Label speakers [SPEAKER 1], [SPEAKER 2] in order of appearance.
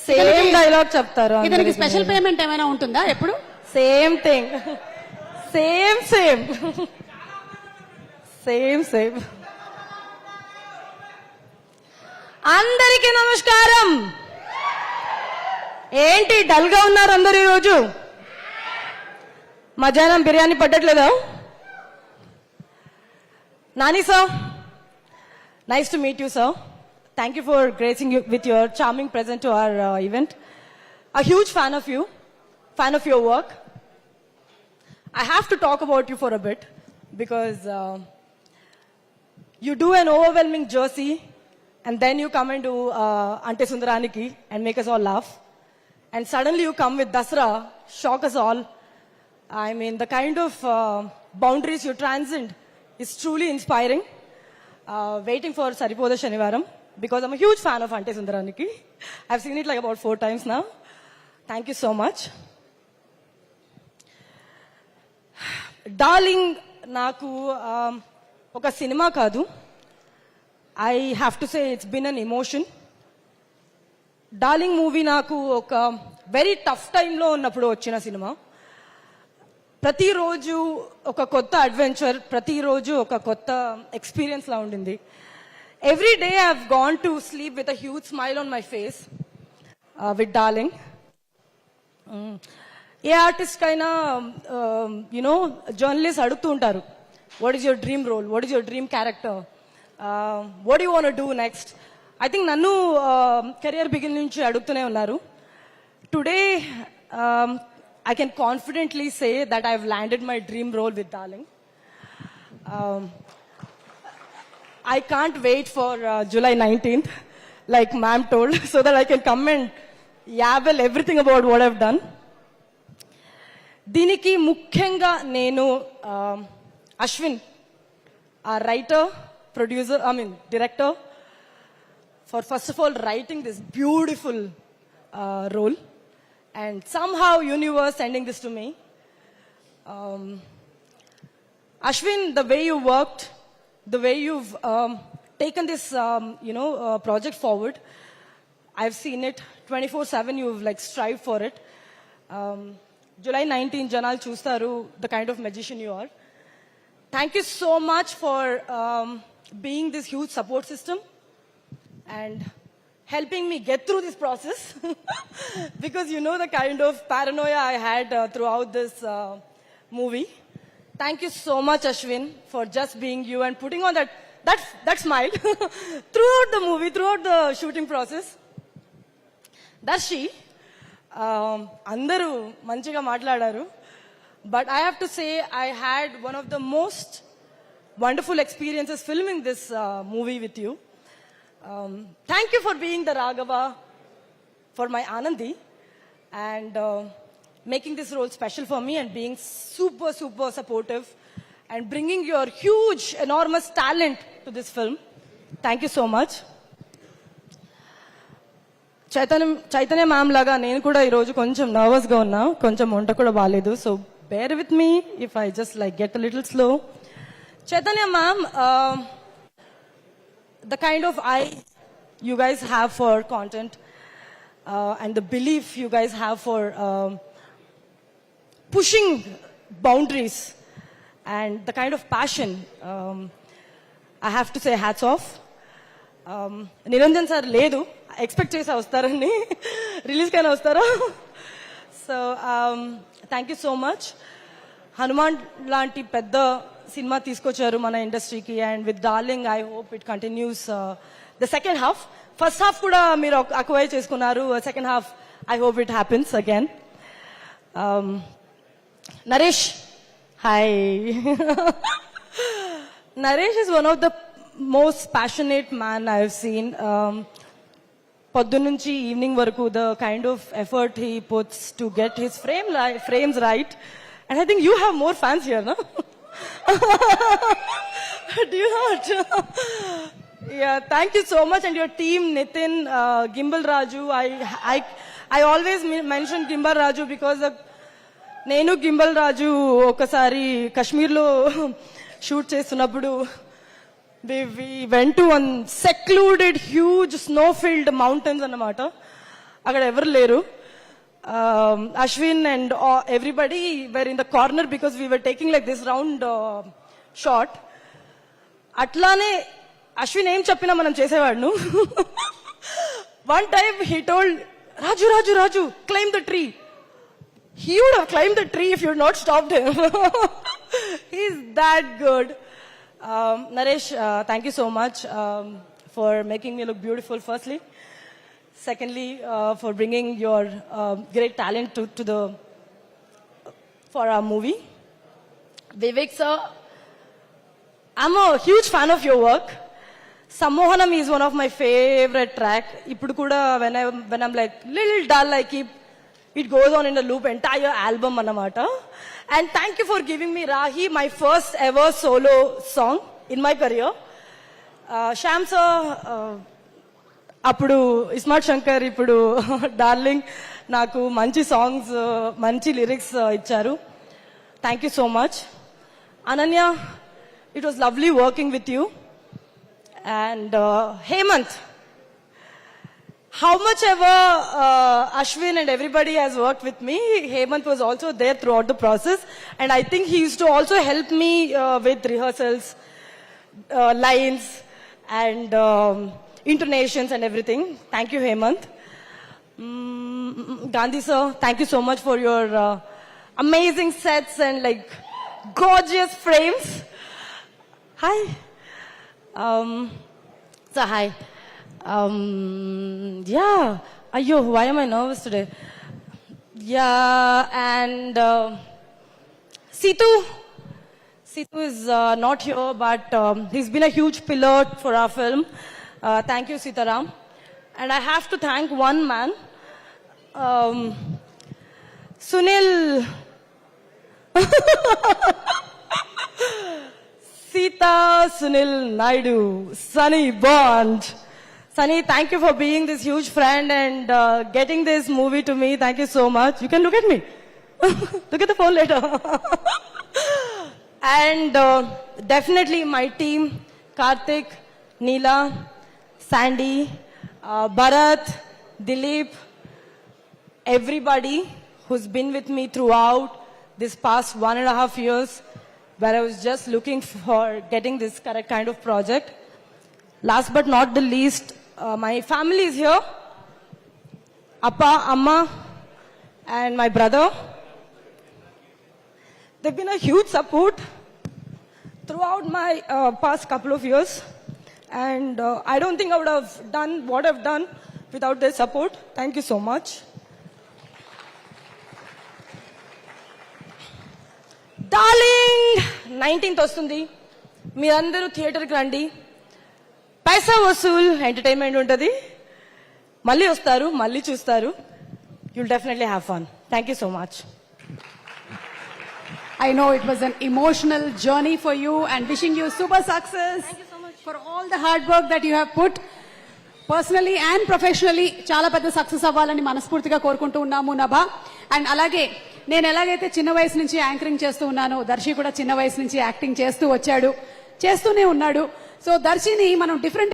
[SPEAKER 1] Same dialogue చెప్తారు.
[SPEAKER 2] ఇతనికి special payment ఏమైనా ఉంటుందా ఎప్పుడు?
[SPEAKER 1] Same thing, same same same same. అందరికీ నమస్కారం. ఏంటి డల్ గా ఉన్నారు అందరు ఈరోజు? మధ్యాహ్నం biryani పట్టట్లేదా? Nani sir, nice to meet you sir. Thank you for gracing you with your charming presence to our event. A huge fan of you, fan of your work. I have to talk about you for a bit because you do an overwhelming jersey and then you come and do Ante Sundaraniki and make us all laugh. And suddenly you come with Dasra, shock us all. I mean, the kind of boundaries you transcend is truly inspiring. Waiting for Saripoda Shanivaram because I'm a huge fan of Ante Sundaraniki. I've seen it like about 4 times now. Thank you so much. Darling, naku oka cinema kaadu. I have to say it's been an emotion. Darling movie naku oka very tough time lo unnappudu vachina cinema. ప్రతిరోజు ఒక కొత్త adventure, ప్రతిరోజు ఒక కొత్త experience లా ఉండింది. Every day I have gone to sleep with a huge smile on my face with Darling. ఏ artist అయినా యునో జర్నలిస్ట్ అడుగుతూ ఉంటారు, what is your dream role, what is your dream character, what you want do next. I think నన్ను career begin నుంచి అడుగుతూనే ఉన్నారు. Today I can confidently say that I've landed my dream role with Darling. I can't wait for July 19th, like ma'am told, so that I can come and yabble everything about what I've done. Diniki mukhyanga nenu Ashwin, our writer, producer, director, for first of all writing this beautiful role. And somehow universe sending this to me. Ashwin, the way you worked, the way you've taken this project forward, I've seen it 24/7. You've like strived for it. July 19 janal chustaru the kind of magician you are. Thank you so much for being this huge support system and helping me get through this process because you know the kind of paranoia I had throughout this movie. Thank you so much, Ashwin, for just being you and putting on that smile throughout the movie, throughout the shooting process. Darshi, andaru manchiga matladaru, but I have to say I had one of the most wonderful experiences filming this movie with you. Thank you for being the Raghava for my Anandi and making this role special for me and being super, super supportive and bringing your huge, enormous talent to this film. Thank you so much. Chaitanya ma'am laga nenu kuda ee roju koncham nervous ga unna, koncham onta kuda baaledu, so bear with me if I just like get a little slow. Chaitanya ma'am, the kind of eye you guys have for content and the belief you guys have for pushing boundaries and the kind of passion, I have to say hats off. Niranjan sir ledu, expect chesa vastarani, release kaina vastara. So thank you so much. Hanuman lanti pedda cinema తీసుకొచ్చారు మన ఇండస్ట్రీకి and with darling I hope it continues the second half. First half కూడా మీరు acquire చేసుకున్నారు, second half I hope it happens again. Naresh, hi. Naresh is one of the most passionate man I have seen. పొద్దున్న నుంచి evening వరకు the kind of effort he puts to get his frames right. And I think you have more fans here, no? Do you not? Yeah, thank you so much. And your team, Nitin, Gimbal Raju. I always mention Gimbal Raju because nenu Gimbal Raju okasari Kashmir lo shoot chestunnappudu we went to one secluded, huge, snow-filled mountains అన్నమాట. అక్కడ ఎవరు లేరు. Ashwin and everybody were in the corner because we were taking like this round shot. అట్లానే అశ్విన్ ఏం చెప్పినా మనం చేసేవాడు. One time he told, Raju, climb the tree. He would have climbed the tree if you had not stopped him. He's that good. Naresh, thank you so much for making me look beautiful, firstly. Secondly, for bringing your great talent for our movie. Vivek sir, I'm a huge fan of your work. Sammohanam is one of my favorite track. Ippudu kuda when I'm like little dull, I keep it goes on in a loop entire album anamata. And thank you for giving me Rahi, my first ever solo song in my career. Sham sir, అప్పుడు ఇస్మార్ట్ శంకర్, ఇప్పుడు darling నాకు మంచి songs, మంచి lyrics ఇచ్చారు. Thank you so much. Ananya, it was lovely working with you. And Hemanth, how much ever Ashwin and everybody has worked with me, Hemant was also there throughout the process, and I think he used to also help me with rehearsals, lines and intonations and everything. Thank you, Hemant. Gandhi sir, thank you so much for your amazing sets and like gorgeous frames. Hi. So hi. Yeah. Ayyo, why am I nervous today? Yeah, and Situ is not here, but he's been a huge pillar for our film. Thank you, Sitaram. And I have to thank one man, Sunil. Sita Sunil Naidu, Sunny Bond. Sunny, thank you for being this huge friend and getting this movie to me. Thank you so much. You can look at me. Look at the phone later. And definitely my team, Karthik, Neela, Sandy, Bharat, Dilip, everybody who's been with me throughout this past 1.5 years, where I was just looking for getting this correct kind of project. Last but not the least, my family is here. Appa, Amma, and my brother. They've been a huge support throughout my past couple of years. And I don't think I would have done what I've done without their support. Thank you so much. Darling, 19th వస్తుంది. మీరందరూ థియేటర్కి రండి. పైసా Vasool entertainment ఉంటుంది. మళ్ళీ వస్తారు, మళ్ళీ చూస్తారు. You'll definitely have fun. Thank you so much.
[SPEAKER 2] I know it was an emotional journey for you and wishing you super success.
[SPEAKER 1] Thank you so much.
[SPEAKER 2] For all the hard work that you have put personally and professionally. చాలా పెద్ద success అవ్వాలని మనస్ఫూర్తిగా కోరుకుంటూ ఉన్నాము Nabha. And అలాగే నేను ఎలాగైతే చిన్న వయసు నుంచి యాంకరింగ్ చేస్తూ ఉన్నాను, దర్శి కూడా చిన్న వయసు నుంచి యాక్టింగ్ చేస్తూనే ఉన్నాడు. సో దర్శిని మనం డిఫరెంట్